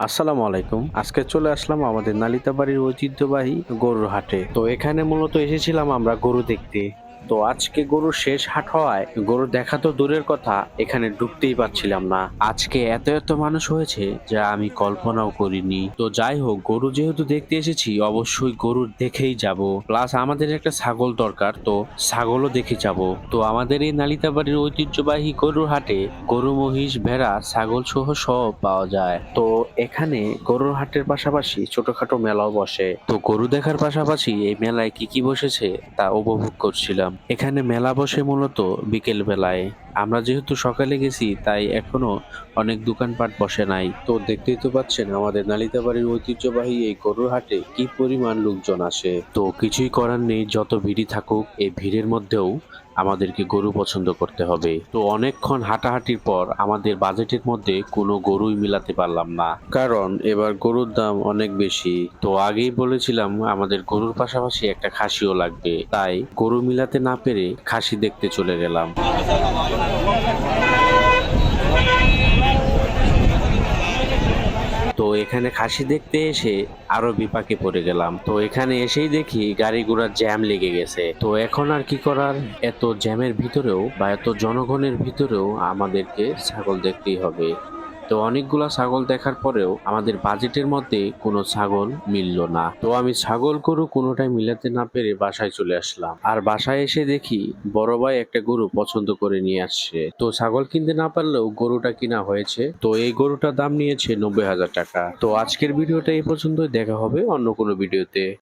আসসালামু আলাইকুম। আজকে চলে আসলাম আমাদের নালিতাবাড়ির ঐতিহ্যবাহী গরুর হাটে। তো এখানে মূলত এসেছিলাম আমরা গরু দেখতে। তো আজকে গরুর শেষ হাট হওয়ায় গরু দেখা তো দূরের কথা, এখানে ঢুকতেই পারছিলাম না। আজকে এত মানুষ হয়েছে যা আমি কল্পনাও করিনি। তো যাই হোক, গরু যেহেতু দেখতে এসেছি অবশ্যই গরু দেখেই যাব। প্লাস আমাদের একটা ছাগল দরকার, তো ছাগলও দেখে যাব। তো আমাদের এই নালিতাবাড়ির ঐতিহ্যবাহী গরুর হাটে গরু, মহিষ, ভেড়া, ছাগল সহ সব পাওয়া যায়। তো এখানে গরুর হাটের পাশাপাশি ছোটখাটো মেলাও বসে। তো গরু দেখার পাশাপাশি এই মেলায় কি কি বসেছে তা উপভোগ করছিলাম। এখানে মেলা বসে মূলত বিকেল বেলায়। আমরা যেহেতু সকালে গেছি তাই এখনো অনেক দোকানপাট বসে নাই। তো দেখতেই তো পাচ্ছেন আমাদের নালিতাবাড়ির ঐতিহ্যবাহী এই গরুর হাটে কি পরিমাণ লোকজন আসে। তো কিছুই করার নেই, যত ভিড়ই থাকুক এই ভিড়ের মধ্যেও আমাদেরকে গরু পছন্দ করতে হবে। তো অনেকক্ষণ হাঁটাহাঁটির পর আমাদের বাজেটের মধ্যে কোনো গরুই মিলাতে পারলাম না, কারণ এবার গরুর দাম অনেক বেশি। তো আগেই বলেছিলাম আমাদের গরুর পাশাপাশি একটা খাসিও লাগবে, তাই গরু মিলাতে না পেরে খাসি দেখতে চলে গেলাম। তো এখানে খাসি দেখতে এসে আরো বিপাকে পড়ে গেলাম। তো এখানে এসেই দেখি গাড়ি ঘোড়ার জ্যাম লেগে গেছে। তো এখন আর কি করার, এত জ্যামের ভিতরেও বা এত জনগণের ভিতরেও আমাদেরকে ছাগল দেখতেই হবে। তো অনেকগুলা ছাগল দেখার পরেও আমাদের বাজেটের মধ্যে কোনো ছাগল মিলল না। তো আমি ছাগল গরু কোনোটাই মিলাতে না পেরে বাসায় চলে আসলাম। আর বাসায় এসে দেখি বড় ভাই একটা গরু পছন্দ করে নিয়ে আসছে। তো ছাগল কিনতে না পারলেও গরুটা কিনা হয়েছে। তো এই গরুটার দাম নিয়েছে 90,000 টাকা। তো আজকের ভিডিওটা এই পর্যন্তই, দেখা হবে অন্য কোনো ভিডিওতে।